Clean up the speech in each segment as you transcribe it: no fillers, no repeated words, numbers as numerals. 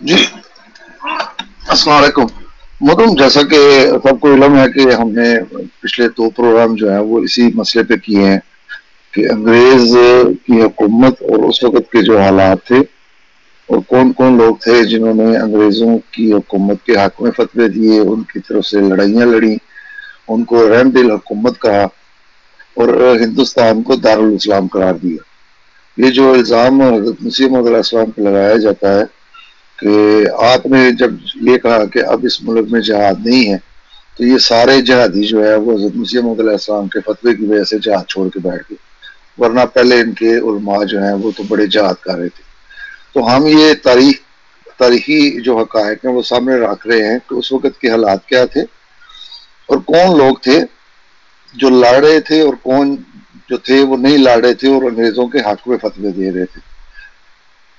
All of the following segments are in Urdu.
جی السلام علیکم محترم، جیسا کہ سب کو علم ہے کہ ہم نے پچھلے 2 پروگرام جو ہیں وہ اسی مسئلے پہ کیے ہیں کہ انگریز کی حکومت اور اس وقت کے جو حالات تھے اور کون کون لوگ تھے جنہوں نے انگریزوں کی حکومت کے حق میں فتوے دیے، ان کی طرف سے لڑائیاں لڑیں، ان کو رحم دل حکومت کہا اور ہندوستان کو دارالاسلام قرار دیا۔ یہ جو الزام حضرت مسیح موعود علیہ السلام پہ لگایا جاتا ہے کہ آپ نے جب یہ کہا کہ اب اس ملک میں جہاد نہیں ہے، تو یہ سارے جہادی جو ہے وہ حضرت مسیح موعود علیہ السلام کے فتوے کی وجہ سے جہاد چھوڑ کے بیٹھ گئے، ورنہ پہلے ان کے علماء جو ہیں وہ تو بڑے جہاد کر رہے تھے۔ تو ہم یہ تاریخی جو حقائق ہیں وہ سامنے رکھ رہے ہیں کہ اس وقت کے حالات کیا تھے اور کون لوگ تھے جو لڑ رہے تھے اور کون جو تھے وہ نہیں لڑ رہے تھے اور انگریزوں کے حق میں فتوے دے رہے تھے۔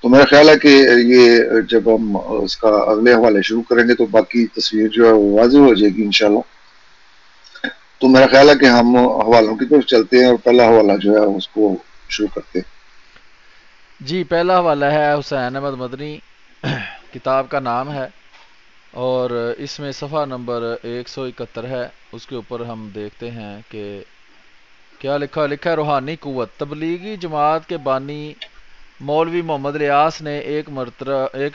تو میرا خیال ہے کہ یہ جب ہم اس کا اگلے حوالے شروع کریں گے تو باقی تصویر جو ہے وہ واضح ہو جائے گی انشاءاللہ۔ تو میرا خیال ہے کہ ہم حوالوں کی طرف چلتے ہیں اور پہلا حوالہ جو ہے اس کو شروع کرتے ہیں۔ جی، پہلا حوالہ ہے حسین احمد مدنی، کتاب کا نام ہے اور اس میں صفحہ نمبر 171 ہے۔ اس کے اوپر ہم دیکھتے ہیں کہ کیا لکھا ہے۔ روحانی قوت تبلیغی جماعت کے بانی مولوی محمد ریاض نے ایک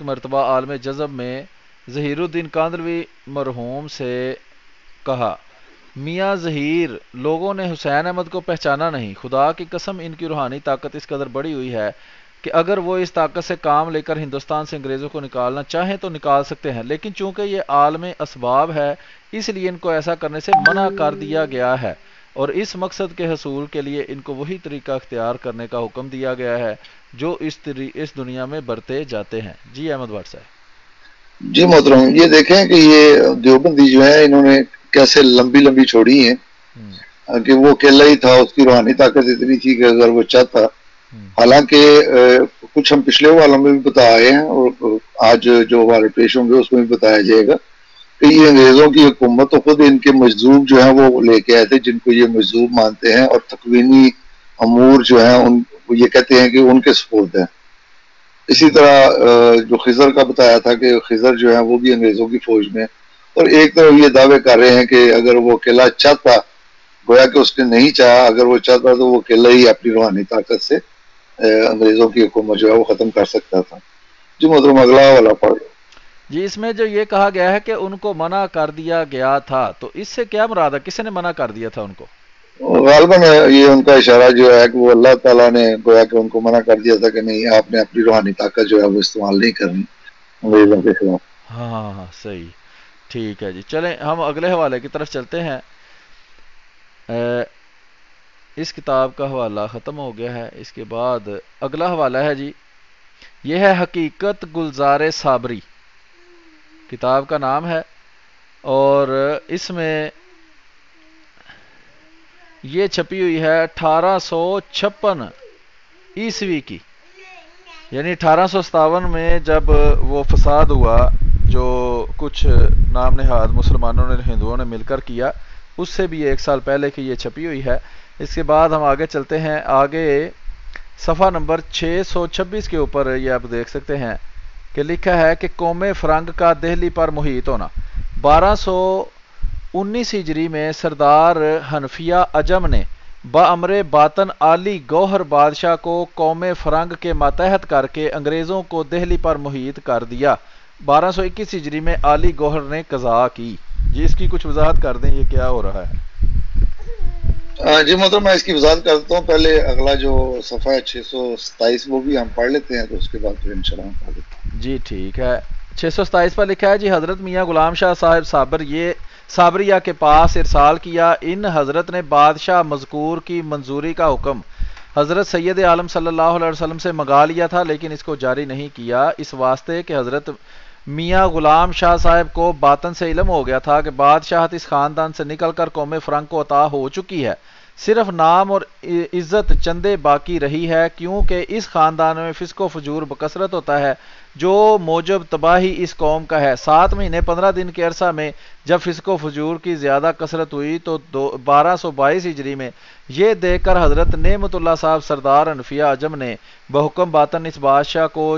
مرتبہ عالم جذب میں ظہیر الدین کاندھلوی مرحوم سے کہا، میاں ظہیر، لوگوں نے حسین احمد کو پہچانا نہیں، خدا کی قسم ان کی روحانی طاقت اس قدر بڑی ہوئی ہے کہ اگر وہ اس طاقت سے کام لے کر ہندوستان سے انگریزوں کو نکالنا چاہیں تو نکال سکتے ہیں، لیکن چونکہ یہ عالم اسباب ہے اس لیے ان کو ایسا کرنے سے منع کر دیا گیا ہے اور اس مقصد کے حصول کے لیے ان کو وہی طریقہ اختیار کرنے کا حکم دیا گیا ہے جو اس دنیا میں برتے جاتے ہیں۔ جی احمد بٹ صاحب۔ جی محترم، یہ دیکھیں کہ یہ دیوبندی جو ہے انہوں نے کیسے لمبی لمبی چھوڑی ہیں کہ وہ اکیلا ہی تھا، اس کی روحانی طاقت اتنی تھی کہ اگر وہ چاہتا، حالانکہ کچھ ہم پچھلے والوں میں بھی بتائے ہیں اور آج جو ہمارے پیش ہوں گے اس میں بھی بتایا جائے گا کہ یہ انگریزوں کی حکومت تو خود ان کے مجذوب جو ہیں وہ لے کے آئے تھے، جن کو یہ مجذوب مانتے ہیں، اور تکوینی امور جو ہیں ان یہ کہتے ہیں کہ ان کے سپرد ہیں۔ اسی طرح جو خضر کا بتایا تھا کہ خضر جو ہے وہ بھی انگریزوں کی فوج میں، اور ایک طرف یہ دعوے کر رہے ہیں کہ اگر وہ اکیلا چاہتا، گویا کہ اس نے نہیں چاہا، اگر وہ چاہتا تو وہ اکیلا ہی اپنی روحانی طاقت سے انگریزوں کی حکومت جو ہے وہ ختم کر سکتا تھا۔ جی محترم، اگلا والا پڑھ لو۔ جی، اس میں جو یہ کہا گیا ہے کہ ان کو منع کر دیا گیا تھا، تو اس سے کیا مراد ہے؟ کس نے منع کر دیا تھا ان کو؟ غالباً یہ ان کا اشارہ جو ہے کہ وہ اللہ تعالیٰ نے گویا کہ ان کو منع کر دیا تھا کہ نہیں، آپ نے اپنی روحانی طاقت جو ہے وہ استعمال نہیں کرنی انگریزوں کے خلاف۔ ہاں صحیح، ٹھیک ہے جی، چلیں ہم اگلے حوالے کی طرف چلتے ہیں۔ اس کتاب کا حوالہ ختم ہو گیا ہے۔ اس کے بعد اگلا حوالہ ہے جی، یہ ہے حقیقت گلزار صابری، کتاب کا نام ہے اور اس میں یہ چھپی ہوئی ہے 1856 عیسوی کی، یعنی 1857 میں جب وہ فساد ہوا جو کچھ نام نہاد مسلمانوں نے ہندوؤں نے مل کر کیا، اس سے بھی 1 سال پہلے کی یہ چھپی ہوئی ہے۔ اس کے بعد ہم آگے چلتے ہیں، آگے صفحہ نمبر 626 کے اوپر یہ آپ دیکھ سکتے ہیں کہ لکھا ہے کہ قوم فرنگ کا دہلی پر محیط ہونا۔ 1219 ہجری میں سردار حنفیہ عجم نے بامر باطن علی گوہر بادشاہ کو قوم فرنگ کے ماتحت کر کے انگریزوں کو دہلی پر محیط کر دیا۔ 1221 ہجری میں علی گوہر نے قضا کی۔ جی، اس کی کچھ وضاحت کر دیں، یہ کیا ہو رہا ہے؟ جی محترم، میں اس کی وضاحت کرتا ہوں۔ پہلے اگلا جو صفحہ ہے 627 وہ بھی ہم پڑھ لیتے ہیں، تو اس کے بعد پھر انشاءاللہ ہم پڑھ لیتے ہیں۔ جی ٹھیک ہے، 627 پر لکھا ہے جی، حضرت میاں غلام شاہ صاحب صابریہ کے پاس ارسال کیا، ان حضرت نے بادشاہ مذکور کی منظوری کا حکم حضرت سید عالم صلی اللہ علیہ وسلم سے منگا لیا تھا، لیکن اس کو جاری نہیں کیا، اس واسطے کہ حضرت میاں غلام شاہ صاحب کو باطن سے علم ہو گیا تھا کہ بادشاہت اس خاندان سے نکل کر قوم فرنگ کو عطا ہو چکی ہے، صرف نام اور عزت چندے باقی رہی ہے، کیونکہ اس خاندان میں فسق و فجور بکثرت ہوتا ہے جو موجب تباہی اس قوم کا ہے۔ 7 مہینے 15 دن کے عرصہ میں جب فسق و فجور کی زیادہ کثرت ہوئی تو 1222 ہجری میں یہ دیکھ کر حضرت نعمت اللہ صاحب سردار حنفیہ عجم نے بحکم باطن اس بادشاہ کو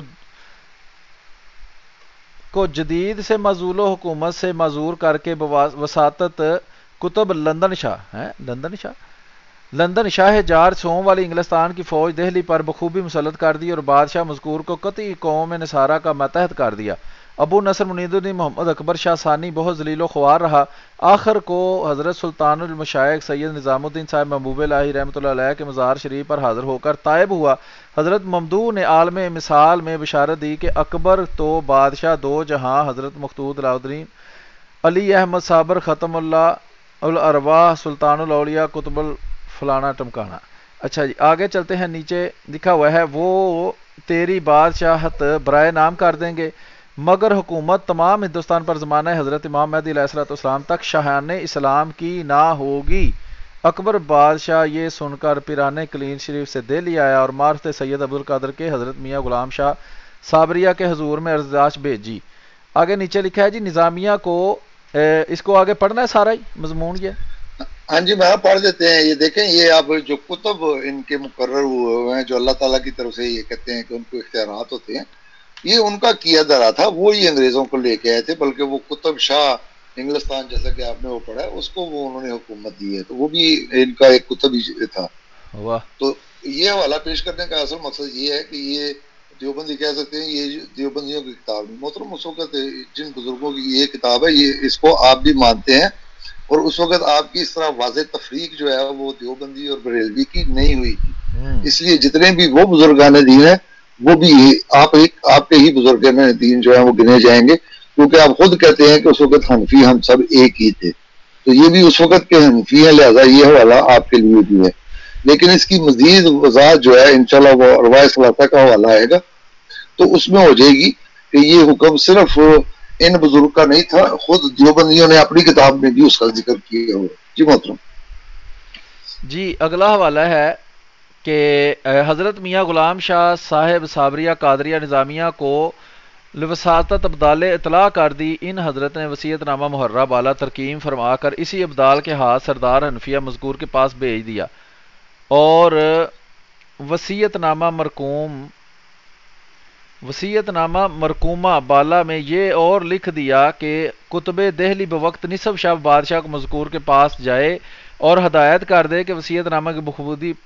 کو جدید سے معزول و حکومت سے معذور کر کے وساطت کتب لندن شاہ جارج سوم والی انگلستان کی فوج دہلی پر بخوبی مسلط کر دی اور بادشاہ مذکور کو قطعی قوم نصارہ کا ماتحت کر دیا۔ ابو نصر منیر الدین محمد اکبر شاہ ثانی بہت ذلیل و خوار رہا، آخر کو حضرت سلطان المشائخ سید نظام الدین صاحب محبوب الہی رحمۃ اللہ علیہ کے مزار شریف پر حاضر ہو کر تائب ہوا۔ حضرت ممدوح نے عالم مثال میں بشارت دی کہ اکبر تو بادشاہ دو جہاں حضرت مخدود علاؤدین علی احمد صابر ختم اللہ الارواح سلطان الاولیاء قطب فلانا ٹمکانا۔ اچھا جی آگے چلتے ہیں، نیچے لکھا ہوا ہے وہ تیری بادشاہت برائے نام کر دیں گے مگر حکومت تمام ہندوستان پر زمانہ حضرت امام مہدی علیہ السلام تک شاہان اسلام کی نہ ہوگی۔ اکبر بادشاہ یہ سن کر پیرانے کلین شریف سے دہلی آیا اور معرفت سید عبدالقادر کے حضرت میاں غلام شاہ صابریہ کے حضور میں ارزداشت بھیجی۔ آگے نیچے لکھا ہے جی نظامیہ کو اس کو آگے پڑھنا ہے سارا ہی مضمون یہ؟ ہاں جی میں پڑھ دیتے ہیں۔ یہ دیکھیں یہ اب جو کتب ان کے مقرر ہوئے ہیں جو اللہ تعالیٰ کی طرف سے یہ کہتے ہیں کہ ان کو اختیارات ہوتے ہیں، یہ ان کا کیا دھرا تھا، وہی انگریزوں کو لے کے آئے تھے، بلکہ وہ کتب شاہ انگلستان جیسا کہ آپ نے وہ پڑھا ہے اس کو وہ انہوں نے حکومت دی ہے، تو وہ بھی ان کا ایک کتب ہی تھا۔ تو یہ حوالہ پیش کرنے کا اصل مقصد یہ ہے کہ یہ دیوبندی کہہ سکتے ہیں یہ دیوبندیوں کی کتاب نہیں محترم، اس وقت جن بزرگوں کی یہ کتاب ہے یہ اس کو آپ بھی مانتے ہیں، اور اس وقت آپ کی اس طرح واضح تفریق جو ہے وہ دیوبندی اور بریلوی کی نہیں ہوئی تھی، اس لیے جتنے بھی وہ بزرگان دین ہیں وہ بھی آپ کے ہی بزرگان دین جو ہیں وہ گنے جائیں گے، کیونکہ آپ خود کہتے ہیں کہ اس وقت حنفی ہم سب ایک ہی تھے، تو یہ بھی اس وقت کے حنفی ہیں، لہذا یہ حوالہ آپ کے لیے بھی ہے۔ لیکن اس کی مزید وضاحت جو ہے انشاءاللہ وہ ارواح ثلاثہ کا حوالہ آئے گا تو اس میں ہو جائے گی کہ یہ حکم صرف ان بزرگ کا نہیں تھا، خود دیوبندیوں نے اپنی کتاب میں بھی اس کا ذکر کیا ہوا۔ جی محترم جی اگلا حوالہ ہے کہ حضرت میاں غلام شاہ صاحب صابریہ قادریہ نظامیہ کو لوساطت ابدال اطلاع کر دی، ان حضرت نے وصیت نامہ محرہ بالا ترکیم فرما کر اسی ابدال کے ہاتھ سردار حنفیہ مذکور کے پاس بھیج دیا، اور وصیت نامہ مرکومہ بالا میں یہ اور لکھ دیا کہ کتب دہلی بوقت نصف شب بادشاہ کو مذکور کے پاس جائے اور ہدایت کر دے کہ وصیت نامہ کی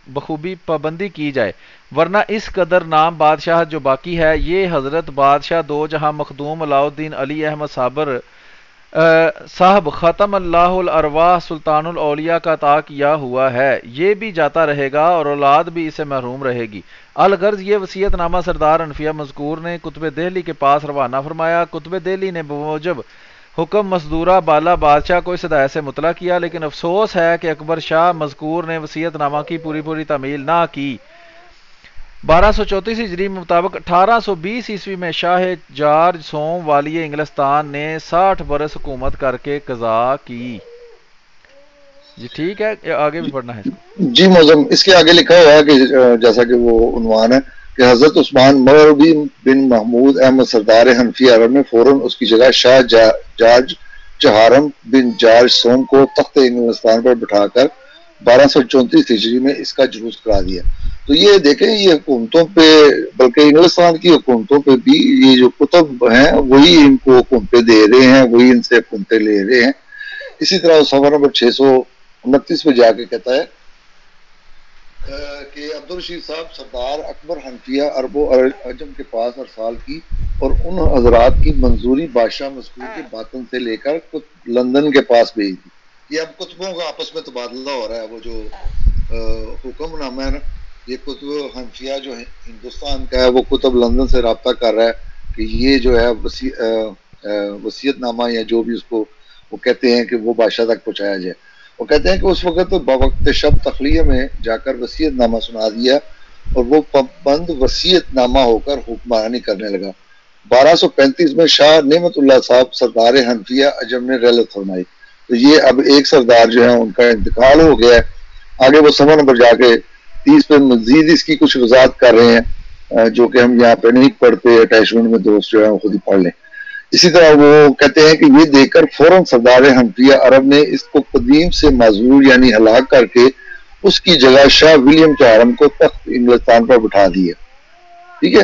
بخوبی پابندی کی جائے، ورنہ اس قدر نام بادشاہ جو باقی ہے یہ حضرت بادشاہ دو جہاں مخدوم علاؤدین علی احمد صابر صاحب ختم اللہ الارواح سلطان الاولیاء کا عطا کیا ہوا ہے، یہ بھی جاتا رہے گا اور اولاد بھی اسے محروم رہے گی۔ الغرض یہ وصیت نامہ سردار حنفیہ مذکور نے کتب دہلی کے پاس روانہ فرمایا۔ کتب دہلی نے بموجب حکم مصدورہ بالا بادشاہ کو اس ہدایت سے مطلع کیا، لیکن افسوس ہے کہ اکبر شاہ مذکور نے وصیت نامہ کی پوری تعمیل نہ کی۔ 1234 ہجری مطابق 1820 عیسوی میں شاہ جارج سوم والی انگلستان نے 60 برس حکومت کر کے قضا کی۔ جی ٹھیک ہے آگے بھی پڑھنا ہے اس کو؟ جی معظم اس کے آگے لکھا ہوا ہے کہ جیسا کہ وہ عنوان ہے کہ حضرت عثمان مروی بن محمود احمد سردار حنفی عرب نے فوراً اس کی جگہ شاہ جارج چہارم بن جارج سوم کو تخت انگلستان پر بٹھا کر 1234 ہجری میں اس کا جلوس کرا دیا۔ تو یہ دیکھیں یہ حکومتوں پہ بلکہ انگلستان کی حکومتوں پہ بھی یہ جو کتب ہیں وہی ان کو حکومتیں دے رہے ہیں، وہی ان سے حکومتیں لے رہے ہیں۔ اسی طرح صفحہ نمبر 629 میں جا کے کہتا ہے کہ عبدالرشید صاحب سردار اکبر حنفیہ عرب و عجم کے پاس ارسال کی اور ان حضرات کی منظوری بادشاہ مذکور کے باطن سے لے کر لندن کے پاس بھیج دی۔ یہ اب کتبوں کا آپس میں تبادلہ ہو رہا ہے، وہ جو حکم نامہ ہے نا یہ کتب حنفیہ جو ہندوستان کا ہے وہ کتب لندن سے رابطہ کر رہا ہے کہ یہ جو ہے وصیت نامہ یا جو بھی اس کو وہ کہتے ہیں کہ وہ بادشاہ تک پہنچایا جائے۔ وہ کہتے ہیں کہ اس وقت بوقت شب تخلیہ میں جا کر وصیت نامہ سنا دیا اور وہ پابند وصیت نامہ ہو کر حکمرانی کرنے لگا۔ 1235 میں شاہ نعمت اللہ صاحب سردار حنفیہ عجم نے رحلت فرمائی۔ تو یہ اب ایک سردار جو ہے ان کا انتقال ہو گیا ہے۔ آگے وہ صفحہ نمبر جا کے 30 پہ مزید اس کی کچھ وضاحت کر رہے ہیں جو کہ ہم یہاں پہ نہیں پڑھتے، اٹیچمنٹ میں دوست جو ہے وہ خود ہی پڑھ لیں۔ اسی طرح وہ کہتے ہیں کہ یہ دیکھ کر فوراً سردار حنفیہ عرب نے اس کو قدیم سے معذور یعنی ہلاک کر کے اس کی جگہ شاہ ولیم چہارم کو تخت انگلستان پر بٹھا دیا۔ ٹھیک ہے،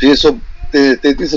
633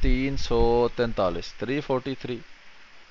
343 343।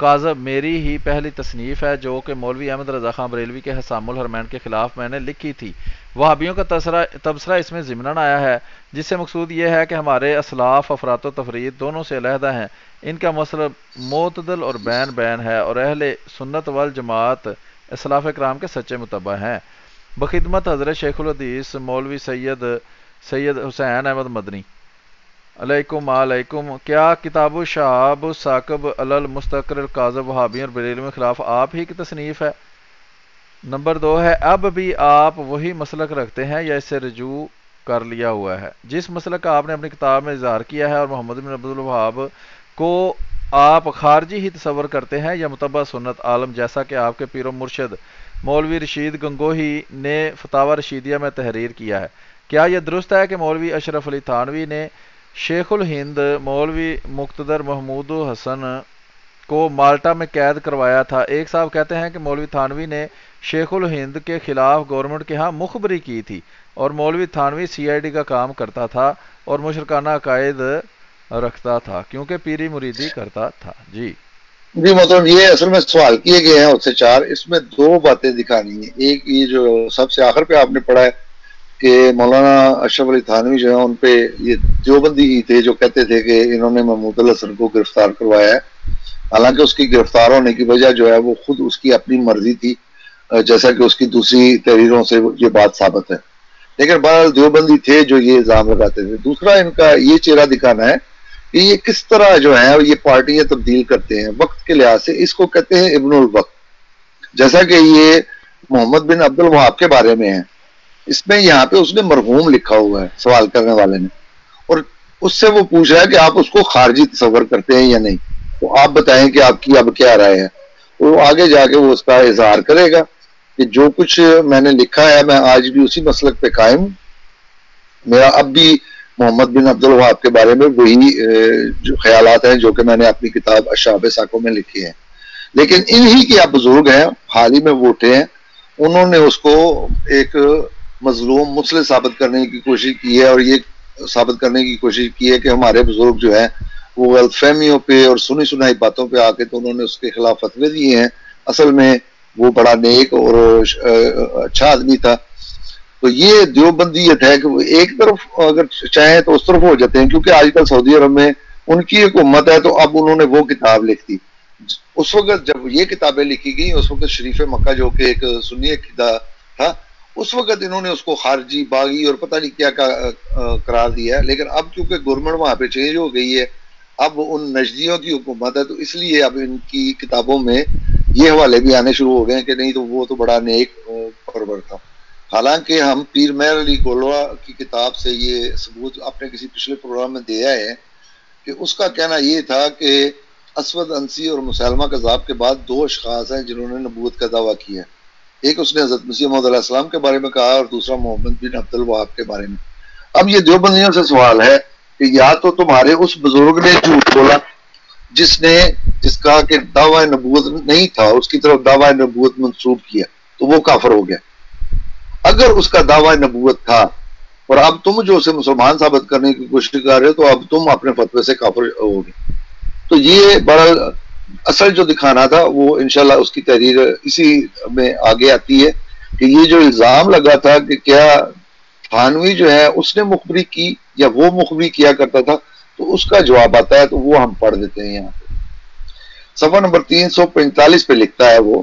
کاذب میری ہی پہلی تصنیف ہے جو کہ مولوی احمد رضا خان بریلوی کے حسام الحرمین کے خلاف میں نے لکھی تھی۔ وہابیوں کا تبصرہ اس میں ضمناً آیا ہے، جس سے مقصود یہ ہے کہ ہمارے اسلاف افراط و تفرید دونوں سے علیحدہ ہیں، ان کا مطلب معتدل اور بین بین ہے، اور اہل سنت والجماعت اسلاف کرام کے سچے متبع ہیں۔ بخدمت حضرت شیخ الحدیث مولوی سید حسین احمد مدنی علیکم علیکم۔ کیا کتاب شہاب ثاقب المستقر کاذب وہابیوں اور بریلویوں کے خلاف آپ ہی کی تصنیف ہے؟ نمبر 2 ہے، اب بھی آپ وہی مسلک رکھتے ہیں یا اس سے رجوع کر لیا ہوا ہے؟ جس مسلک کا آپ نے اپنی کتاب میں اظہار کیا ہے اور محمد بن عبد الوہاب کو آپ خارجی ہی تصور کرتے ہیں یا متبع سنت عالم، جیسا کہ آپ کے پیر و مرشد مولوی رشید گنگوہی نے فتاوی رشیدیہ میں تحریر کیا ہے؟ کیا یہ درست ہے کہ مولوی اشرف علی تھانوی نے شیخ الہند مولوی مقتدر محمود حسن کو مالٹا میں قید کروایا تھا؟ ایک صاحب کہتے ہیں کہ مولوی تھانوی نے شیخ الہند کے خلاف گورنمنٹ کے ہاں مخبری کی تھی، اور مولوی تھانوی سی آئی ڈی کا کام کرتا تھا اور مشرکانہ عقائد رکھتا تھا کیونکہ پیری مریدی کرتا تھا۔ جی مطلب یہ اصل میں سوال کیے گئے ہیں اس سے 4، اس میں 2 باتیں دکھانی ہیں۔ ایک یہ جو سب سے آخر پہ آپ نے پڑھا ہے کہ مولانا اشرف علی تھانوی جو ہے ان پہ یہ دیوبندی ہی تھے جو کہتے تھے کہ انہوں نے محمود الحسن کو گرفتار کروایا ہے، حالانکہ اس کی گرفتار ہونے کی وجہ جو ہے وہ خود اس کی اپنی مرضی تھی، جیسا کہ اس کی دوسری تحریروں سے یہ بات ثابت ہے، لیکن بہرحال دیوبندی تھے جو یہ الزام لگاتے تھے۔ دوسرا ان کا یہ چہرہ دکھانا ہے کہ یہ کس طرح جو ہے یہ پارٹیاں تبدیل کرتے ہیں وقت کے لحاظ سے، اس کو کہتے ہیں ابن الوقت، جیسا کہ یہ محمد بن عبد الوہاب کے بارے میں ہے، اس میں یہاں پہ اس نے مرحوم لکھا ہوا ہے سوال کرنے والے نے، اور اس سے وہ پوچھ رہا ہے کہ آپ اس کو خارجی تصور کرتے ہیں یا نہیں، تو آپ بتائیں کہ آپ کی اب کیا رائے ہے۔ وہ آگے جا کے وہ اس کا اظہار کرے گا کہ جو کچھ میں نے لکھا ہے میں آج بھی اسی مسلک پہ قائم ہوں، میرا اب بھی محمد بن عبد الوہاب کے بارے میں وہی جو خیالات ہیں جو کہ میں نے اپنی کتاب اشہاب ثاقب میں لکھی ہیں، لیکن انہی کے اب بزرگ ہیں حال ہی میں وہ اٹھے ہیں، انہوں نے اس کو ایک مظلوم مسلم ثابت کرنے کی کوشش کی ہے، اور یہ ثابت کرنے کی کوشش کی ہے کہ ہمارے بزرگ جو ہیں وہ غلط فہمیوں پہ اور سنی سنائی باتوں پہ آ کے تو انہوں نے اس کے خلاف فتوے دیے ہیں، اصل میں وہ بڑا نیک اور اچھا آدمی تھا۔ تو یہ دیوبندیت ہے کہ وہ ایک طرف اگر چاہیں تو اس طرف ہو جاتے ہیں، کیونکہ آج کل سعودی عرب میں ان کی ایک امت ہے، تو اب انہوں نے وہ کتاب لکھ دی۔ اس وقت جب یہ کتابیں لکھی گئی اس وقت شریف مکہ جو کہ ایک سنی عقیدہ تھا، اس وقت انہوں نے اس کو خارجی باغی اور پتہ نہیں کیا قرار دیا ہے، لیکن اب چونکہ گورنمنٹ وہاں پہ چینج ہو گئی ہے، اب ان نجدیوں کی حکومت ہے، تو اس لیے اب ان کی کتابوں میں یہ حوالے بھی آنے شروع ہو گئے ہیں کہ نہیں تو وہ تو بڑا نیک پرور تھا۔ حالانکہ ہم پیر مہر علی گولوا کی کتاب سے یہ ثبوت اپنے کسی پچھلے پروگرام میں دیا ہے کہ اس کا کہنا یہ تھا کہ اسود انسی اور مسلمہ کذاب کے بعد 2 اشخاص ہیں جنہوں نے نبوت کا دعویٰ کیا ہے، ایک اس نے حضرت مسیح موعود علیہ السلام کے بارے میں کہا اور دوسرا محمد بن عبد الوہاب کے بارے میں۔ اب یہ دیوبندیوں سے سوال ہے کہ یا تو تمہارے اس بزرگ نے جھوٹ بولا جس کا کہ دعویٰ نبوت نہیں تھا، اس کی طرف دعویٰ نبوت منسوب کیا تو وہ کافر ہو گیا، اگر اس کا دعویٰ نبوت تھا اور اب تم جو اسے مسلمان ثابت کرنے کی کوشش کر رہے ہو تو اب تم اپنے فتوے سے کافر ہوگے۔ تو یہ بڑا اصل جو دکھانا تھا وہ انشاءاللہ اس کی تحریر اسی میں آگے آتی ہے کہ یہ جو الزام لگا تھا کہ کیا تھانوی جو ہے اس نے مخبری کی یا وہ مخبری کیا کرتا تھا، تو اس کا جواب آتا ہے، تو وہ ہم پڑھ دیتے ہیں یہاں پہ۔ صفحہ نمبر 345 پہ لکھتا ہے وہ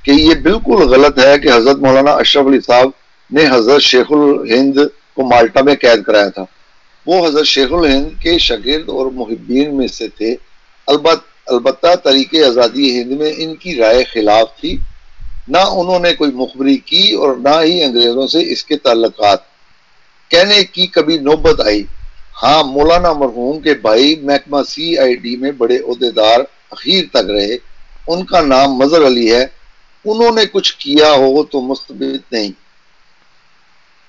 کہ یہ بالکل غلط ہے کہ حضرت مولانا اشرف علی صاحب نے حضرت شیخ الہند کو مالٹا میں قید کرایا تھا، وہ حضرت شیخ الہند کے شاگرد اور محبین میں سے تھے، البتہ طریق آزادی ہند میں ان کی رائے خلاف تھی، نہ انہوں نے کوئی مخبری کی اور نہ ہی انگریزوں سے اس کے تعلقات کہنے کی کبھی نوبت آئی۔ ہاں مولانا مرحوم کے بھائی محکمہ سی آئی ڈی میں بڑے عہدیدار اخیر تک رہے، ان کا نام مظہر علی ہے، انہوں نے کچھ کیا ہو تو مستبد نہیں۔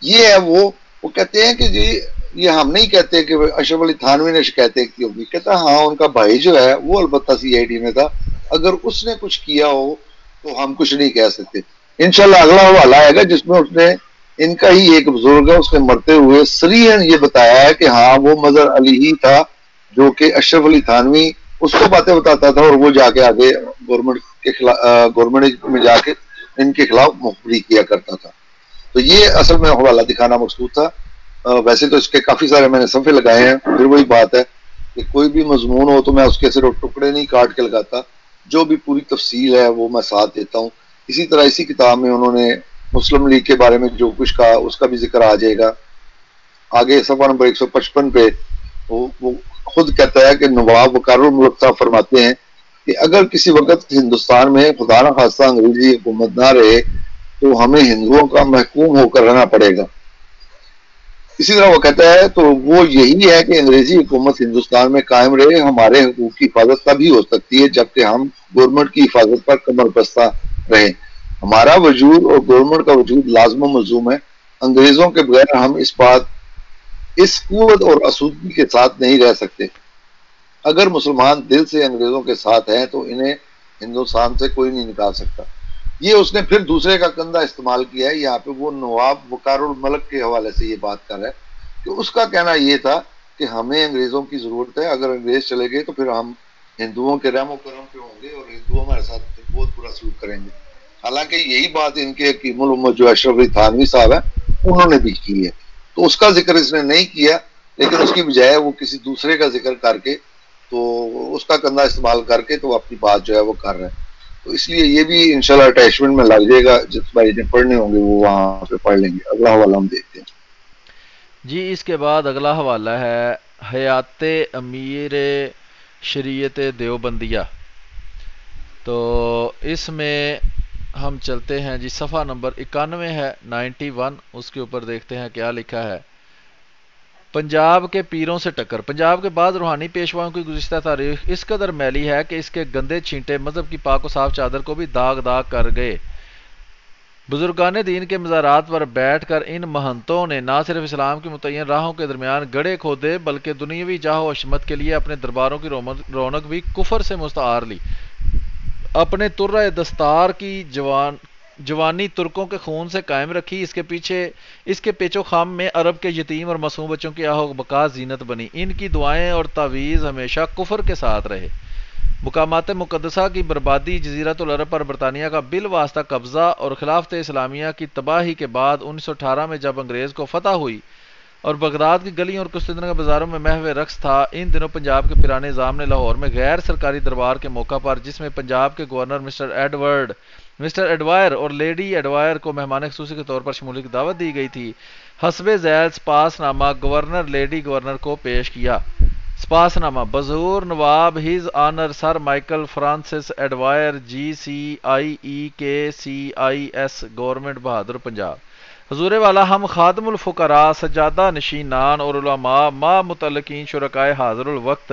یہ ہے وہ کہتے ہیں کہ جی یہ ہم نہیں کہتے کہ اشرف علی تھانوی نے شکایتیں کی ہوگی، کہتا ہاں ان کا بھائی جو ہے وہ البتہ سی آئی ڈی میں تھا، اگر اس نے کچھ کیا ہو تو ہم کچھ نہیں کہہ سکتے۔ انشاءاللہ اگلا حوالہ آئے گا جس میں اس نے ان کا ہی ایک بزرگ ہے اس نے مرتے ہوئے صریحاً یہ بتایا ہے کہ ہاں وہ مظہر علی ہی تھا جو کہ اشرف علی تھانوی اس کو باتیں بتاتا تھا اور وہ جا کے آگے گورنمنٹ کے خلاف گورنمنٹ میں جا کے ان کے خلاف مخبری کیا کرتا تھا. تو یہ اصل میں حوالہ دکھانا مقصود تھا. ویسے تو اس کے کافی سارے میں نے صفحے لگائے ہیں. پھر وہی بات ہے کہ کوئی بھی مضمون ہو تو میں اس کے صرف ٹکڑے نہیں کاٹ کے لگاتا, جو بھی پوری تفصیل ہے وہ میں ساتھ دیتا ہوں. اسی طرح اسی کتاب میں انہوں نے مسلم لیگ کے بارے میں جو کچھ کہا اس کا بھی ذکر آ جائے گا. آگے صفحہ نمبر 155 پہ وہ خود کہتا ہے کہ نواب وقار الملک صاحب فرماتے ہیں کہ اگر کسی وقت ہندوستان میں خدا نہ خواستہ انگریزی حکومت نہ رہے تو ہمیں ہندوؤں کا محکوم ہو کر رہنا پڑے گا. اسی طرح وہ کہتا ہے تو وہ یہی ہے کہ انگریزی حکومت ہندوستان میں قائم رہے. ہمارے حقوق کی حفاظت تبھی ہو سکتی ہے جبکہ ہم گورنمنٹ کی حفاظت پر کمر بستہ رہیں. ہمارا وجود اور گورنمنٹ کا وجود لازم و ملزوم ہے. انگریزوں کے بغیر ہم اس قوت اور اسودگی کے ساتھ نہیں رہ سکتے. اگر مسلمان دل سے انگریزوں کے ساتھ ہیں تو انہیں ہندوستان سے کوئی نہیں نکال سکتا. یہ اس نے پھر دوسرے کا کندھا استعمال کیا ہے. یہاں پہ وہ نواب وقار الملک کے حوالے سے یہ بات کر رہا ہے کہ اس کا کہنا یہ تھا کہ ہمیں انگریزوں کی ضرورت ہے. اگر انگریز چلے گئے تو پھر ہم ہندوؤں کے رحم و کرم پہ ہوں گے اور ہندو ہمارے ساتھ بہت برا سلوک کریں گے. حالانکہ یہی بات ان کے حکیم الامت جو اشرف علی تھانوی صاحب ہیں انہوں نے بھی کی ہے. تو اس کا ذکر اس نے نہیں کیا, لیکن اس کی بجائے وہ کسی دوسرے کا ذکر کر کے تو اس کا کندھا استعمال کر کے تو اپنی بات جو ہے وہ کر رہے ہیں. تو اس لیے یہ بھی انشاءاللہ اٹیچمنٹ میں لگ جائے گا, جس بھائی نے پڑھنے ہوں گے وہ وہاں پہ پڑھ لیں گے. اگلا حوالہ ہم دیکھتے ہیں. جی اس کے بعد اگلا حوالہ ہے حیات امیر شریعت دیوبندیہ. تو اس میں ہم چلتے ہیں جی, صفحہ نمبر 91 ہے 91. اس کے اوپر دیکھتے ہیں کیا لکھا ہے. پنجاب کے پیروں سے ٹکر. پنجاب کے بعد روحانی پیشواؤں کی گزشتہ تاریخ اس قدر میلی ہے کہ اس کے گندے چھینٹے مذہب کی پاک و صاف چادر کو بھی داغ داغ کر گئے. بزرگان دین کے مزارات پر بیٹھ کر ان مہنتوں نے نہ صرف اسلام کی متعین راہوں کے درمیان گڑھے کھودے بلکہ دنیاوی جاہ و عظمت کے لیے اپنے درباروں کی رونق بھی کفر سے مستعار لی. اپنے ترہ دستار کی جوانی ترکوں کے خون سے قائم رکھی. اس کے پیچ و خم میں عرب کے یتیم اور معصوم بچوں کی آہ و بکا زینت بنی. ان کی دعائیں اور تعویذ ہمیشہ کفر کے ساتھ رہے. مقامات مقدسہ کی بربادی, جزیرۃ العرب پر برطانیہ کا بالواسطہ قبضہ اور خلافت اسلامیہ کی تباہی کے بعد 1918 میں جب انگریز کو فتح ہوئی اور بغداد کی گلیوں اور قسطنطنیہ کے بازاروں میں محو رقص تھا. ان دنوں پنجاب کے پیرانے نظام نے لاہور میں غیر سرکاری دربار کے موقع پر, جس میں پنجاب کے گورنر مسٹر ایڈوائر اور لیڈی ایڈوائر کو مہمان خصوصی کے طور پر شمولیت کی دعوت دی گئی تھی, حسب ذیل سپاس نامہ گورنر لیڈی گورنر کو پیش کیا. سپاس نامہ بظہور نواب ہز آنر سر مائیکل فرانسس ایڈوائر GCIE گورنمنٹ بہادر پنجاب. حضور والا ہم خادم الفقراء سجادہ نشینان اور علماء ما متعلقین شرکائے حاضر الوقت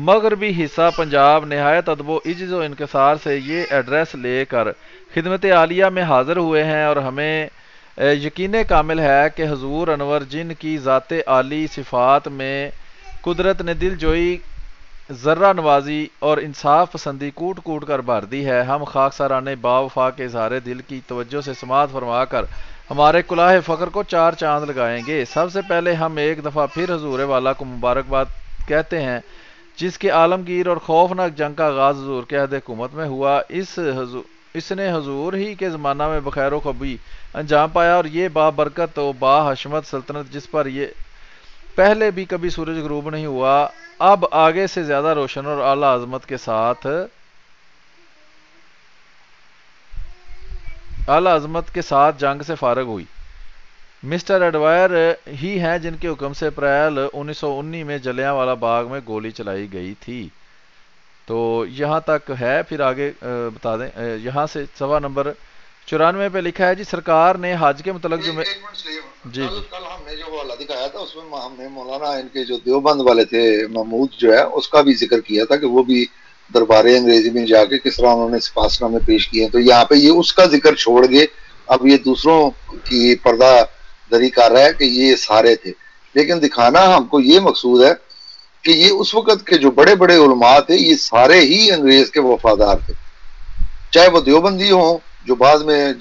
مغربی حصہ پنجاب نہایت ادب و عجز و انکسار سے یہ ایڈریس لے کر خدمت عالیہ میں حاضر ہوئے ہیں, اور ہمیں یقین کامل ہے کہ حضور انور جن کی ذات عالی صفات میں قدرت نے دل جوئی ذرہ نوازی اور انصاف پسندی کوٹ کوٹ کر بھر دی ہے, ہم خاک سارانے با وفا کے اظہار دل کی توجہ سے سماعت فرما کر ہمارے کلاه فخر کو چار چاند لگائیں گے. سب سے پہلے ہم ایک دفعہ پھر حضور والا کو مبارکباد کہتے ہیں, جس کے عالمگیر اور خوفناک جنگ کا آغاز حضور کے عہد حکومت میں ہوا. اس نے حضور ہی کے زمانہ میں بخیر و خبی انجام پایا, اور یہ با برکت و با حشمت سلطنت جس پر یہ پہلے بھی کبھی سورج غروب نہیں ہوا, اب آگے سے زیادہ روشن اور اعلیٰ عظمت کے ساتھ جنگ سے فارغ ہوئی. مسٹر ایڈوائر ہی ہیں جن کے حکم سے اپریل 1919 میں جلیاں والا باغ میں گولی چلائی گئی تھی. تو یہاں تک ہے, پھر آگے بتا دیں. یہاں سے صفحہ نمبر 94 پہ لکھا ہے جی, سرکار نے حج کے متعلق جو جی کل ہم نے جو حوالہ دکھایا تھا اس میں ہم نے مولانا ان کے جو دیوبند والے تھے محمود جو ہے اس کا بھی ذکر کیا تھا کہ وہ بھی دربار انگریزی میں جا کے کس طرح انہوں نے سپاس نامے پیش کیے. تو یہاں پہ یہ اس کا ذکر چھوڑ گئے, اب یہ دوسروں کی پردہ دری کر رہا ہے کہ یہ سارے تھے, لیکن دکھانا ہم کو یہ مقصود ہے کہ یہ اس وقت کے جو بڑے بڑے علماء تھے یہ سارے ہی انگریز کے وفادار تھے, چاہے وہ دیوبندی ہوں جو بعد میں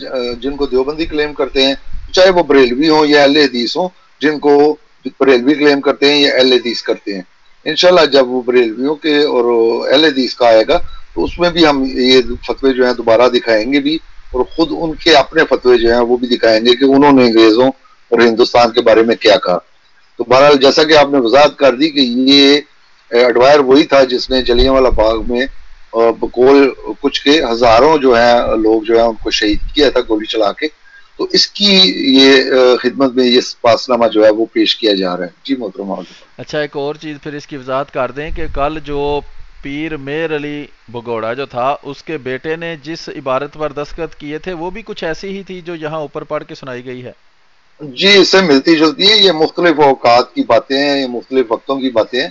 جن کو دیوبندی کلیم کرتے ہیں, چاہے وہ بریلوی ہوں یا اہل حدیث ہوں جن کو بریلوی کلیم کرتے ہیں یا اہل حدیث کرتے ہیں. انشاءاللہ جب وہ بریلویوں کے اور اہل حدیث کا آئے گا تو اس میں بھی ہم یہ فتوے جو ہیں دوبارہ دکھائیں گے بھی، اور خود ان کے اپنے فتوے جو ہیں وہ بھی دکھائیں گے کہ انہوں نے انگریزوں اور ہندوستان کے بارے میں کیا کہا۔ تو بہرحال جیسا کہ آپ نے وضاحت کر دی کہ یہ ایڈوائر وہی تھا جس نے جلیانوالہ باغ میں بقول کچھ کے ہزاروں جو ہیں لوگ جو ہیں ان کو شہید کیا تھا گولی چلا کے، تو اس کی یہ خدمت میں یہ پاس نامہ جو ہے وہ پیش کیا جا رہا ہے۔ جی محترم آگے۔ اچھا ایک اور چیز پھر اس کی وضاحت کر دیں کہ کل جو پیر میر علی بگوڑا جو تھا اس کے بیٹے نے جس عبارت پر دستخط کیے تھے وہ بھی کچھ ایسی ہی تھی جو یہاں اوپر پڑھ کے سنائی گئی ہے؟ جی اس سے ملتی جلتی ہے، یہ مختلف اوقات کی باتیں ہیں، یہ مختلف وقتوں کی باتیں ہیں،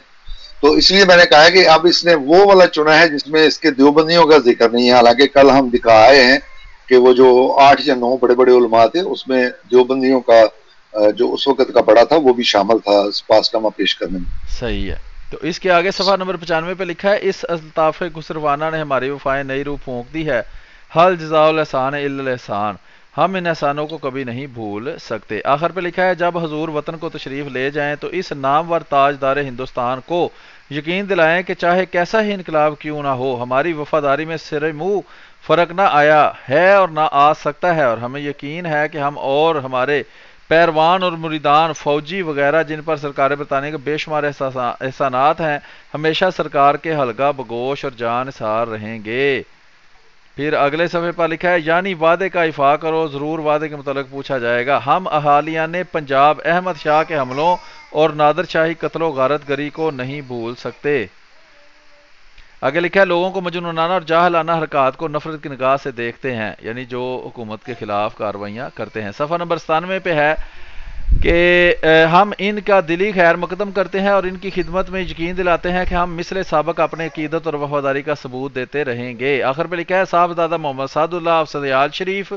تو اس لیے میں نے کہا کہ اب اس نے وہ والا چنا ہے جس میں اس کے دیوبندیوں کا ذکر نہیں ہے، حالانکہ کل ہم دکھائے ہیں کہ وہ جو 8 یا 9 بڑے بڑے علماء تھے اس میں دیوبندیوں کا جو اس وقت کا بڑا تھا وہ بھی شامل تھا پاس نامہ پیش کرنے میں۔ صحیح ہے۔ تو اس کے آگے صفحہ نمبر 95 پہ لکھا ہے اس الطاف خسروانہ نے ہماری وفائیں نئی روح پھونک دی ہے، حل جزاء الاحسان الا الاحسان، ہم ان احسانوں کو کبھی نہیں بھول سکتے۔ آخر پہ لکھا ہے جب حضور وطن کو تشریف لے جائیں تو اس نامور تاجدار ہندوستان کو یقین دلائیں کہ چاہے کیسا ہی انقلاب کیوں نہ ہو ہماری وفاداری میں سر منہ فرق نہ آیا ہے اور نہ آ سکتا ہے، اور ہمیں یقین ہے کہ ہم اور ہمارے پیروان اور مریدان فوجی وغیرہ جن پر سرکار برطانیہ کے بے شمار احسانات ہیں ہمیشہ سرکار کے حلقہ بگوش اور جان نثار رہیں گے۔ پھر اگلے صفحے پر لکھا ہے یعنی وعدے کا افاع کرو، ضرور وعدے کے متعلق پوچھا جائے گا، ہم اہالیان پنجاب احمد شاہ کے حملوں اور نادر شاہی قتل و غارت گری کو نہیں بھول سکتے۔ آگے لکھا ہے لوگوں کو مجنونانہ اور جاہلانہ حرکات کو نفرت کی نگاہ سے دیکھتے ہیں، یعنی جو حکومت کے خلاف کارروائیاں کرتے ہیں۔ صفحہ نمبر 97 پہ ہے کہ ہم ان کا دلی خیر مقدم کرتے ہیں اور ان کی خدمت میں یقین دلاتے ہیں کہ ہم مثل سابق اپنے عقیدت اور وفاداری کا ثبوت دیتے رہیں گے۔ آخر پہ لکھا ہے صاحبزادہ محمد سعد اللہ افسدیال شریف،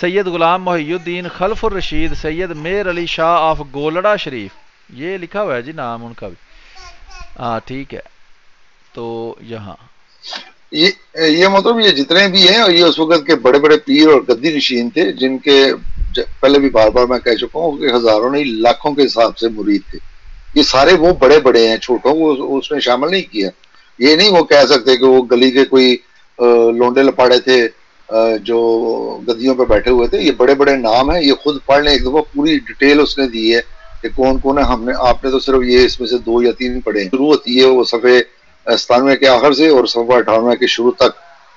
سید غلام محی الدین خلف الرشید، سید میر علی شاہ آف گولڑا شریف، یہ لکھا ہوا ہے جی نام ان کا بھی، ہاں ٹھیک ہے۔ تو یہاں یہ مطلب یہ جتنے بھی ہیں اور یہ اس وقت کے بڑے بڑے پیر اور گدی نشین تھے جن کے پہلے بھی بار بار میں کہہ چکا ہوں کہ ہزاروں نہیں لاکھوں کے حساب سے مرید تھے، یہ سارے وہ بڑے بڑے ہیں، چھوٹوں کو اس نے شامل نہیں کیا۔ یہ نہیں وہ کہہ سکتے کہ وہ گلی کے کوئی لونڈے لپاڑے تھے جو گدیوں پہ بیٹھے ہوئے تھے، یہ بڑے بڑے نام ہیں، یہ خود پڑھ لیں ایک دفعہ، پوری ڈیٹیل اس نے دی ہے کہ کون کون ہے۔ آپ نے تو صرف یہ اس میں سے 2 یا 3 پڑھے ہیں۔ شروع ہوتی ہے وہ صفحے 97 کے آخر سے اور صفحہ 98 کے شروع تک،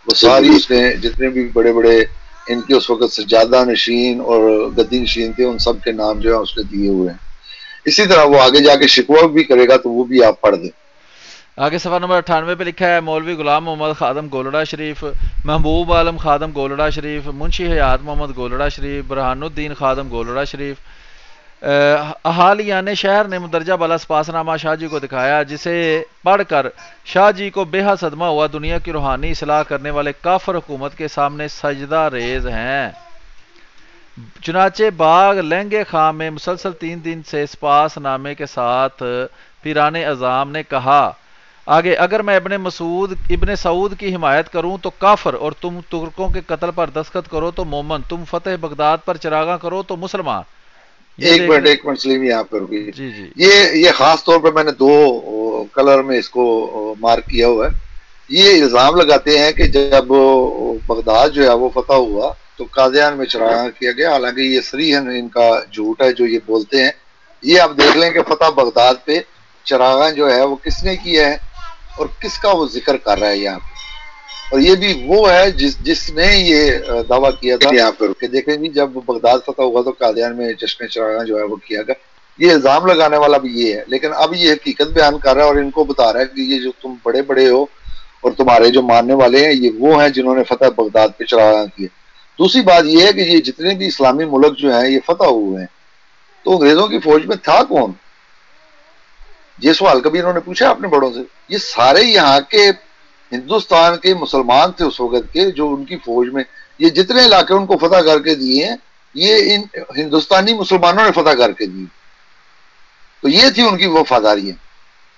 وہ ساری اس نے جتنے بھی بڑے بڑے ان کے اس وقت سجادہ نشین اور گدی نشین تھے ان سب کے نام جو ہے اس نے دیے ہوئے ہیں۔ اسی طرح وہ آگے جا کے شکوہ بھی کرے گا تو وہ بھی آپ پڑھ دیں۔ آگے صفحہ نمبر 98 پہ لکھا ہے مولوی غلام محمد خادم گولڑا شریف، محبوب عالم خادم گولڑا شریف، منشی حیات محمد گولڑا شریف، برہان الدین خادم گولڑا شریف۔ اہالیان شہر نے مندرجہ بالا سپاس نامہ شاہ جی کو دکھایا جسے پڑھ کر شاہ جی کو بے حد صدمہ ہوا، دنیا کی روحانی اصلاح کرنے والے کافر حکومت کے سامنے سجدہ ریز ہیں۔ چنانچہ باغ لہنگے خاں میں مسلسل 3 دن سے سپاس نامے کے ساتھ پیران اعظام نے کہا آگے اگر میں ابن سعود کی حمایت کروں تو کافر، اور تم ترکوں کے قتل پر دستخط کرو تو مومن، تم فتح بغداد پر چراغاں کرو تو مسلمان۔ ایک منٹ سلیم یہاں پر ہوگی، جی جی یہ خاص طور پہ میں نے 2 کلر میں اس کو مارک کیا ہوا ہے۔ یہ الزام لگاتے ہیں کہ جب بغداد جو ہے وہ فتح ہوا تو قادیان میں چراغاں کیا گیا، حالانکہ یہ صریحاً ان کا جھوٹ ہے جو یہ بولتے ہیں۔ یہ آپ دیکھ لیں کہ فتح بغداد پہ چراغاں جو ہے وہ کس نے کیا ہے اور کس کا وہ ذکر کر رہا ہے یہاں پہ، اور یہ بھی وہ ہے جس نے یہ دعویٰ کیا تھا یہاں پر کہ دیکھیں جی جب بغداد فتح ہوا تو قادیان میں جشن چراغاں جو ہے وہ کیا گیا۔ یہ الزام لگانے والا بھی یہ ہے، لیکن اب یہ حقیقت بیان کر رہا ہے اور ان کو بتا رہا ہے کہ یہ جو تم بڑے بڑے ہو اور تمہارے جو ماننے والے ہیں یہ وہ ہیں جنہوں نے فتح بغداد پہ چراغاں کیے۔ دوسری بات یہ ہے کہ یہ جتنے بھی اسلامی ملک جو ہیں یہ فتح ہوئے ہیں تو انگریزوں کی فوج میں تھا کون؟ یہ سوال کبھی انہوں نے پوچھا اپنے بڑوں سے؟ یہ سارے یہاں کے ہندوستان کے مسلمان تھے اس وقت کے جو ان کی فوج میں، یہ جتنے علاقے ان کو فتح کر کے دیے ہیں یہ ان ہندوستانی مسلمانوں نے فتح کر کے دیے، تو یہ تھی ان کی وفاداریاں۔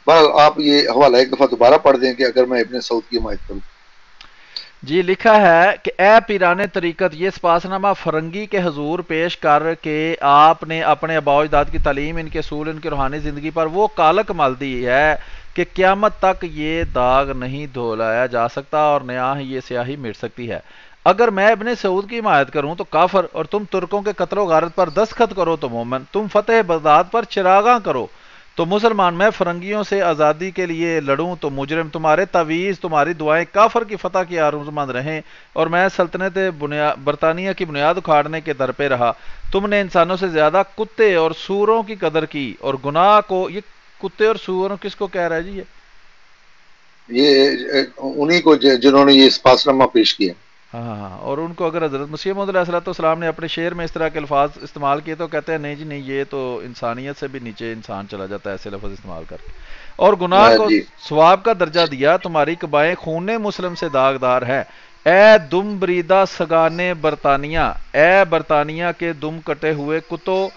بہرحال آپ یہ حوالہ ایک دفعہ دوبارہ پڑھ دیں کہ اگر میں ابن سعود کی حمایت کروں۔ جی لکھا ہے کہ اے پیران طریقت، یہ سپاسنامہ فرنگی کے حضور پیش کر کے آپ نے اپنے آباء و اجداد کی تعلیم، ان کے اصول، ان کی روحانی زندگی پر وہ کالک مل دی ہے کہ قیامت تک یہ داغ نہیں دھولایا جا سکتا اور نہ ہی یہ سیاہی مٹ سکتی ہے۔ اگر میں ابن سعود کی حمایت کروں تو کافر، اور تم ترکوں کے قتل و غارت پر دستخط کرو تو مومن، تم فتح بغداد پر چراغاں کرو تو مسلمان، میں فرنگیوں سے آزادی کے لیے لڑوں تو مجرم، تمہارے تعویذ، تمہاری دعائیں کافر کی فتح کی آرزومند رہیں، اور میں سلطنت برطانیہ کی بنیاد اکھاڑنے کے در پہ رہا۔ تم نے انسانوں سے زیادہ کتے اور سوروں کی قدر کی اور گناہ کو، یہ کتے اور سوروں کس کو کہہ رہا ہے جی یہ؟ یہ انہی کو جنہوں نے یہ اسپاس نامہ پیش کیا۔ ہاں ہاں ہاں، اور ان کو اگر حضرت مسیح موعود علیہ السلام نے اپنے شعر میں اس طرح کے الفاظ استعمال کیے تو کہتے ہیں نہیں جی نہیں، یہ تو انسانیت سے بھی نیچے انسان چلا جاتا ہے ایسے لفظ استعمال کر کے۔ اور گناہ کو جی ثواب کا درجہ دیا، تمہاری قبائیں خون مسلم سے داغدار ہے۔ اے دم بریدہ سگانے برطانیہ، اے برطانیہ کے دم کٹے ہوئے کتو،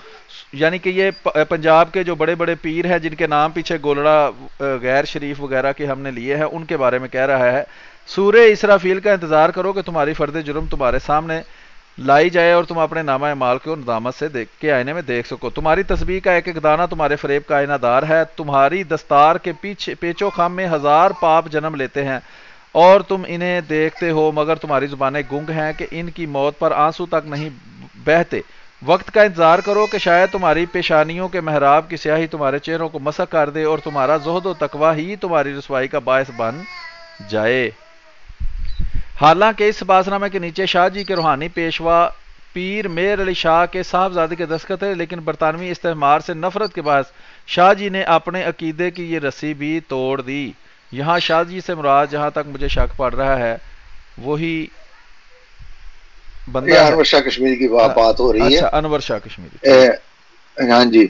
یعنی کہ یہ پنجاب کے جو بڑے بڑے پیر ہیں جن کے نام پیچھے گولڑا غیر شریف وغیرہ کے ہم نے لیے ہیں، ان کے بارے میں کہہ رہا ہے۔ سورہ اسرافیل کا انتظار کرو کہ تمہاری فرد جرم تمہارے سامنے لائی جائے اور تم اپنے نامہ اعمال کو ندامت سے دیکھ کے آئینے میں دیکھ سکو۔ تمہاری تسبیح کا ایک ایک دانہ تمہارے فریب کا آئینہ دار ہے، تمہاری دستار کے پیچھے پیچو خم میں 1000 پاپ جنم لیتے ہیں اور تم انہیں دیکھتے ہو، مگر تمہاری زبانیں گنگ ہیں کہ ان کی موت پر آنسو تک نہیں بہتے۔ وقت کا انتظار کرو کہ شاید تمہاری پیشانیوں کے محراب کی سیاہی تمہارے چہروں کو مسح کر دے اور تمہارا زہد و تقوی ہی تمہاری رسوائی کا باعث بن جائے۔ حالانکہ اس سپاسنامے کے نیچے شاہ جی کے روحانی پیشوا پیر میر علی شاہ کے صاحبزادے کے دستخط ہے، لیکن برطانوی استعمار سے نفرت کے باعث شاہ جی نے اپنے عقیدے کی یہ رسی بھی توڑ دی۔ یہاں شاہ جی سے مراد جہاں تک مجھے شک پڑ رہا ہے وہی بندہ یہ ہے۔ انور شاہ کشمیری کی بات ہو رہی ہے۔ اچھا، انور شاہ کشمیری۔ ہاں جی،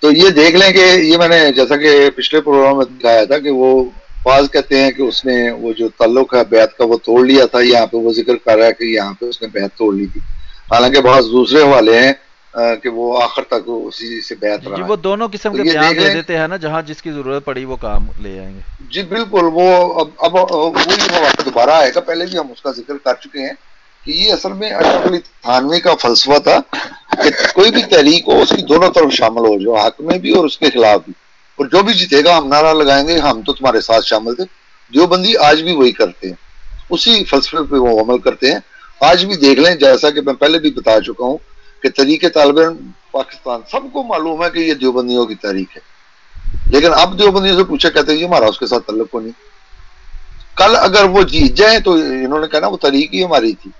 تو یہ دیکھ لیں کہ یہ میں نے جیسا کہ پچھلے پروگرام میں دکھایا تھا کہ وہ بعض کہتے ہیں کہ اس نے وہ جو تعلق ہے بیعت کا وہ توڑ لیا تھا، یہاں پہ وہ ذکر کر رہا ہے کہ یہاں پہ اس نے بیعت توڑ لی تھی، حالانکہ بعض دوسرے حوالے ہیں کہ وہ آخر تک اسی سے بیعت جی رہا وہ ہے۔ دونوں قسم تو کے یہ بیان دیکھ دے لیں، دیتے ہیں نا، جہاں جس کی ضرورت پڑی وہ کام لے آئیں گے۔ جی بالکل، وہ اب وہی حوالہ دوبارہ آئے گا، پہلے بھی ہم اس کا ذکر کر چکے ہیں کہ یہ اصل میں اشرف علی تھانوی کا فلسفہ تھا کہ کوئی بھی تحریک ہو اس کی دونوں طرف شامل ہو، جو حق میں بھی اور اس کے خلاف بھی، اور جو بھی جیتے گا ہم نعرہ لگائیں گے ہم تو تمہارے ساتھ شامل تھے۔ دیوبندی آج بھی وہی کرتے ہیں، اسی فلسفے پہ وہ عمل کرتے ہیں۔ آج بھی دیکھ لیں، جیسا کہ میں پہلے بھی بتا چکا ہوں کہ طریق طالب علم پاکستان سب کو معلوم ہے کہ یہ دیوبندیوں کی تحریک ہے، لیکن اب دیوبندیوں سے پوچھا کہتے ہیں جی ہمارا اس کے ساتھ تعلق کو نہیں۔ کل اگر وہ جیت جائیں تو انہوں نے کہا نا وہ تحریک ہی ہماری تھی۔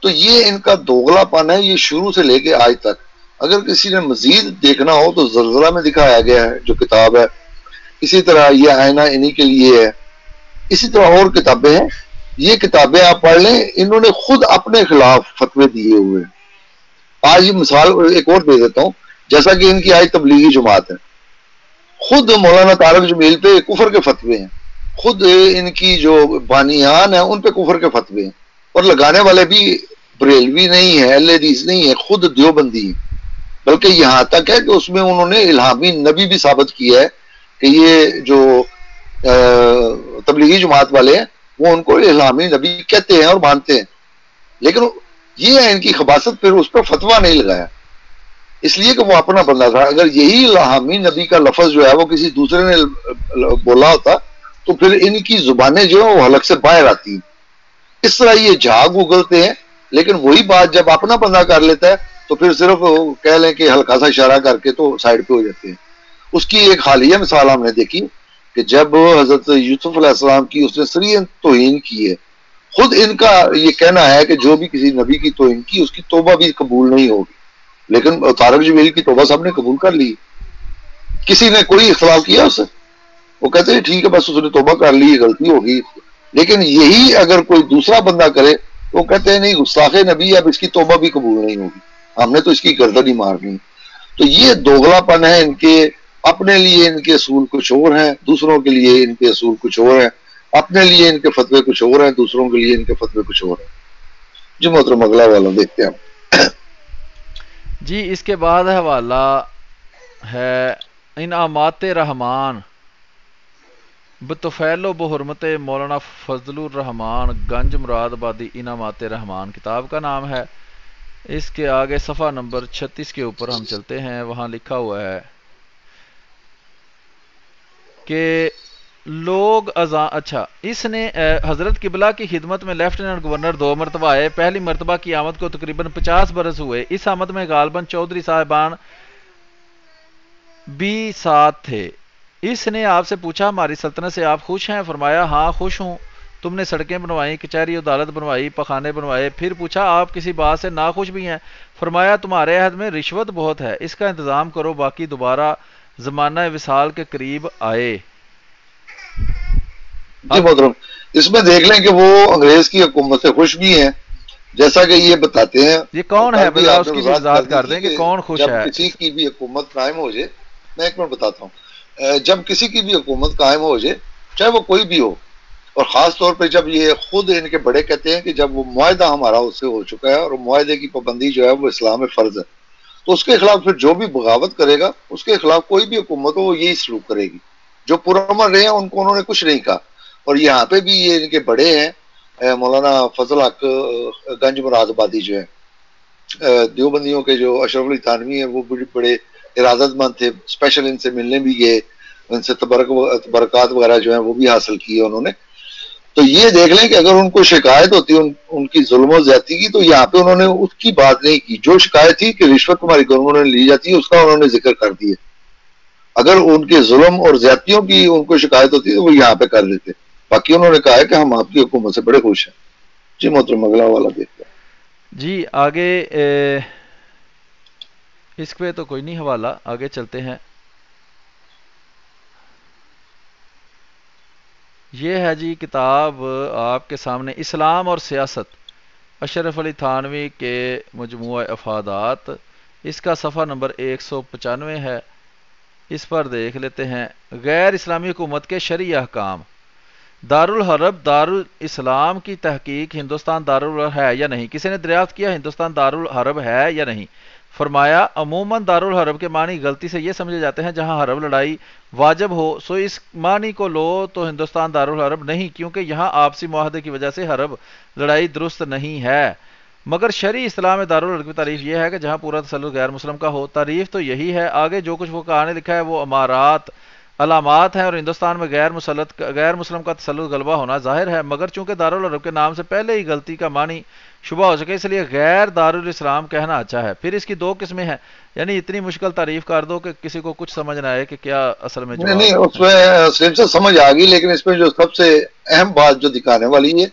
تو یہ ان کا دوغلا پن ہے، یہ شروع سے لے کے آج تک۔ اگر کسی نے مزید دیکھنا ہو تو زلزلہ میں دکھایا گیا ہے جو کتاب ہے، اسی طرح یہ آئینہ انہی کے لیے ہے، اسی طرح اور کتابیں ہیں۔ یہ کتابیں آپ پڑھ لیں، انہوں نے خود اپنے خلاف فتوے دیے ہوئے ہیں۔ آج یہ مثال ایک اور دے دیتا ہوں، جیسا کہ ان کی آج تبلیغی جماعت ہے، خود مولانا طارق جمیل پہ کفر کے فتوے ہیں، خود ان کی جو بانیان ہیں ان پہ کفر کے فتوے ہیں، اور لگانے والے بھی بریلوی نہیں ہے، اہل حدیث نہیں ہے، خود دیوبندی ہیں۔ بلکہ یہاں تک ہے کہ اس میں انہوں نے الہامی نبی بھی ثابت کیا ہے کہ یہ جو تبلیغی جماعت والے ہیں وہ ان کو الہامی نبی کہتے ہیں اور مانتے ہیں، لیکن یہ ہے ان کی خباثت، پھر اس پہ فتویٰ نہیں لگایا، اس لیے کہ وہ اپنا بندہ تھا۔ اگر یہی الہامی نبی کا لفظ جو ہے وہ کسی دوسرے نے بولا ہوتا تو پھر ان کی زبانیں جو ہیں وہ حلق سے باہر آتی ہیں۔ اس طرح یہ جھاگ اگلتے ہیں، لیکن وہی بات جب اپنا بندہ کر لیتا ہے تو پھر صرف کہہ لیں کہ ہلکا سا اشارہ کر کے تو سائڈ پہ ہو جاتے ہیں۔ اس کی ایک حالیہ مثال ہم نے دیکھی کہ جب حضرت یوسف علیہ السلام کی اس نے سریحاً توہین کی ہے، خود ان کا یہ کہنا ہے کہ جو بھی کسی نبی کی توہین کی اس کی توبہ بھی قبول نہیں ہوگی، لیکن طارق جمیل کی توبہ سب نے قبول کر لی، کسی نے کوئی اختلاف کیا اس سے؟ وہ کہتے ہیں ٹھیک ہے بس اس نے توبہ کر لی، غلطی ہوگی۔ لیکن یہی اگر کوئی دوسرا بندہ کرے تو وہ کہتے ہیں نہیں گستاخ نبی، اب اس کی توبہ بھی قبول نہیں ہوگی، ہم نے تو اس کی گردن ہی مارنی۔ تو یہ دوغلا پن ہے ان کے، اپنے لیے ان کے اصول کچھ اور ہیں، دوسروں کے لیے ان کے اصول کچھ اور ہیں، اپنے لیے ان کے فتوے کچھ اور ہیں، دوسروں کے لیے ان کے فتوے کچھ اور ہیں۔ جی محترم اگلا والا دیکھتے ہیں۔ جی اس کے بعد حوالہ ہے انعامات رحمان، بتفیل و بحرمت مولانا فضل الرحمان گنج مراد آبادی انعامات رحمان کتاب کا نام ہے۔ اس کے آگے صفحہ نمبر 36 کے اوپر ہم چلتے ہیں، وہاں لکھا ہوا ہے کہ لوگ اچھا اس نے حضرت قبلہ کی خدمت میں لیفٹیننٹ گورنر 2 مرتبہ آئے۔ پہلی مرتبہ کی آمد کو تقریباً 50 برس ہوئے۔ اس آمد میں غالباً چودھری صاحبان بھی ساتھ تھے۔ اس نے آپ سے پوچھا ہماری سلطنت سے آپ خوش ہیں؟ فرمایا ہاں خوش ہوں۔ تم نے سڑکیں بنوائی، کچہری عدالت بنوائی، پخانے بنوائے۔ پھر پوچھا آپ کسی بات سے ناخوش بھی ہیں؟ فرمایا تمہارے عہد میں رشوت بہت ہے، اس کا انتظام کرو، باقی دوبارہ زمانہ وصال کے قریب آئے۔ جی محترم، اس میں دیکھ لیں کہ وہ انگریز کی حکومت سے خوش بھی ہیں، جیسا کہ یہ بتاتے ہیں۔ یہ کون ہے بلا اس کی بھی وضاحت کر دیں کہ کون خوش ہے؟ جب کسی کی بھی حکومت قائم ہو جائے، میں ایک منٹ بتاتا ہوں، جب کسی کی بھی حکومت قائم ہو جائے چاہے وہ کوئی بھی ہو، اور خاص طور پہ جب یہ خود ان کے بڑے کہتے ہیں کہ جب وہ معاہدہ ہمارا اس سے ہو چکا ہے اور معاہدے کی پابندی جو ہے وہ اسلام میں فرض ہے، تو اس کے خلاف پھر جو بھی بغاوت کرے گا اس کے خلاف کوئی بھی حکومت ہو وہ یہی سلوک کرے گی۔ جو پرامن رہے ہیں ان کو انہوں نے کچھ نہیں کہا، اور یہاں پہ بھی یہ ان کے بڑے ہیں مولانا فضل حق گنج مراد آبادی جو ہے، دیوبندیوں کے جو اشرف علی تھانوی ہیں وہ بڑے ارادت مند تھے، اسپیشل ان سے ملنے بھی گئے، ان سے تبرکات وغیرہ جو ہیں وہ بھی حاصل کیے انہوں نے۔ تو یہ دیکھ لیں کہ اگر ان کو شکایت ہوتی ان کی ظلم و زیادتی کی، تو یہاں پہ انہوں نے اس کی بات نہیں کی۔ جو شکایت تھی کہ رشوت تمہاری گورنمنٹ نے لی جاتی ہے، اس کا انہوں نے ذکر کر دیا۔ اگر ان کے ظلم اور زیادتیوں کی ان کو شکایت ہوتی تو وہ یہاں پہ کر دیتے، باقی انہوں نے کہا ہے کہ ہم آپ کی حکومت سے بڑے خوش ہیں۔ جی محترم، اگلا والا دیکھتے ہیں۔ جی آگے اس پہ تو کوئی نہیں حوالہ، آگے چلتے ہیں۔ یہ ہے جی کتاب آپ کے سامنے، اسلام اور سیاست، اشرف علی تھانوی کے مجموعہ افادات۔ اس کا صفحہ نمبر 195 ہے، اس پر دیکھ لیتے ہیں۔ غیر اسلامی حکومت کے شرعی احکام۔ دارالحرب دارالاسلام کی تحقیق ہندوستان دارالحرب ہے یا نہیں؟ کسی نے دریافت کیا ہندوستان دارالحرب ہے یا نہیں؟ فرمایا عموماً دارالحرب کے معنی غلطی سے یہ سمجھے جاتے ہیں جہاں حرب لڑائی واجب ہو، سو اس معنی کو لو تو ہندوستان دارالحرب نہیں، کیونکہ یہاں آپسی معاہدے کی وجہ سے حرب لڑائی درست نہیں ہے۔ مگر شرعی اصطلاح میں دارالحرب کی تعریف یہ ہے کہ جہاں پورا تسلط غیر مسلم کا ہو۔ تعریف تو یہی ہے، آگے جو کچھ وہ کہانے لکھا ہے وہ امارات علامات ہیں، اور ہندوستان میں غیر مسلم کا تسلط غلبہ ہونا ظاہر ہے، مگر چونکہ دارالحرب کے نام سے پہلے ہی غلطی کا معنی شبہ ہو سکے، اس لیے غیر دارالاسلام کہنا اچھا ہے۔ پھر اس کی 2 قسمیں ہیں، یعنی اتنی مشکل تعریف کر دو کہ کسی کو کچھ سمجھ نہ آئے کہ کیا اصل میں جواب نہیں اس میں سلیم سے سمجھ آ گئی، لیکن اس میں جو سب سے اہم بات جو دکھانے والی ہے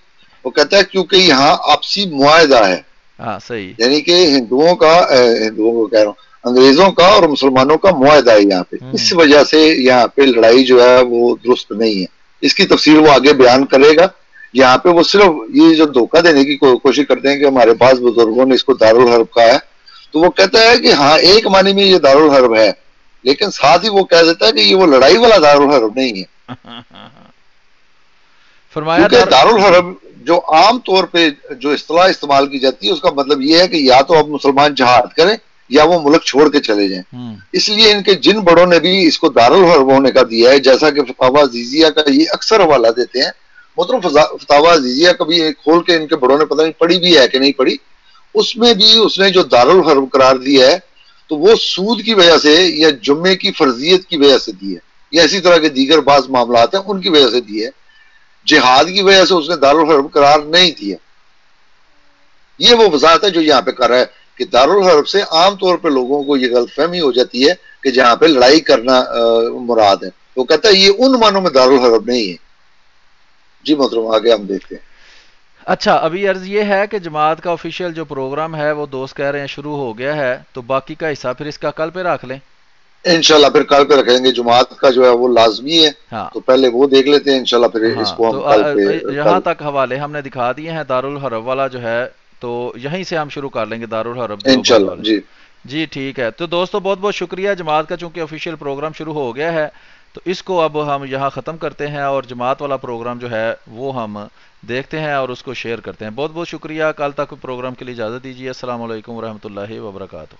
وہ کہتا ہے کیونکہ یہاں آپسی معاہدہ ہے۔ ہاں صحیح، یعنی کہ ہندوؤں کو کہہ رہا ہوں، انگریزوں کا اور مسلمانوں کا معاہدہ ہے یہاں پہ، اس وجہ سے یہاں پہ لڑائی جو ہے وہ درست نہیں ہے۔ اس کی تفصیل وہ آگے بیان کرے گا۔ یہاں پہ وہ صرف یہ جو دھوکہ دینے کی کوشش کرتے ہیں کہ ہمارے پاس بزرگوں نے اس کو دارالحرب کہا ہے، تو وہ کہتا ہے کہ ہاں ایک معنی میں یہ دارالحرب ہے، لیکن ساتھ ہی وہ کہہ دیتا ہے کہ یہ وہ لڑائی والا دارالحرب نہیں ہے۔ فرمایا کیونکہ دارالحرب جو عام طور پہ جو اصطلاح استعمال کی جاتی ہے اس کا مطلب یہ ہے کہ یا تو اب مسلمان جہاد کریں یا وہ ملک چھوڑ کے چلے جائیں۔ اس لیے ان کے جن بڑوں نے بھی اس کو دارالحرب ہونے کا دیا ہے، جیسا کہ فتاوی عزیزیہ کا یہ اکثر حوالہ دیتے ہیں۔ مطلب فتاوی عزیزیہ کبھی کھول کے ان کے بڑوں نے پتہ نہیں پڑھی بھی ہے کہ نہیں پڑھی، اس میں بھی اس نے جو دارالحرب قرار دیا ہے تو وہ سود کی وجہ سے یا جمعے کی فرضیت کی وجہ سے دی ہے، یا اسی طرح کے دیگر بعض معاملات ہیں ان کی وجہ سے دی ہے، جہاد کی وجہ سے اس نے دارالحرب قرار نہیں دیا۔ یہ وہ وضاحت ہے جو یہاں پہ کر رہا ہے کہ دارالحرب سے عام طور پہ لوگوں کو یہ غلط فہمی ہو جاتی ہے کہ جہاں پہ لڑائی کرنا مراد ہے، وہ کہتا ہے یہ ان معنوں میں دارالحرب نہیں ہے۔ جی محترم، آگے ہم دیکھتے ہیں۔ اچھا، ابھی عرض یہ ہے کہ جماعت کا آفیشیل جو پروگرام ہے وہ دوست کہہ رہے ہیں شروع ہو گیا ہے، تو باقی کا حصہ پھر اس کا کل پہ رکھ لیں انشاءاللہ، پھر کل پہ رکھیں گے۔ جماعت کا جو ہے وہ لازمی ہے، ہاں تو پہلے وہ دیکھ لیتے ہیں، انشاءاللہ پھر اس کو ہم کل پہ یہاں تک حوالے ہم نے دکھا دیے ہیں۔ دارالحرب والا جو ہے تو یہیں سے ہم شروع کر لیں گے، دارالحرب انشاءاللہ۔ جی جی ٹھیک ہے، تو دوستو بہت بہت شکریہ۔ جماعت کا چونکہ آفیشیل پروگرام شروع ہو گیا ہے تو اس کو اب ہم یہاں ختم کرتے ہیں، اور جماعت والا پروگرام جو ہے وہ ہم دیکھتے ہیں اور اس کو شیئر کرتے ہیں۔ بہت بہت شکریہ، کل تک پروگرام کے لیے اجازت دیجیے۔ السلام علیکم ورحمۃ اللہ وبرکاتہ۔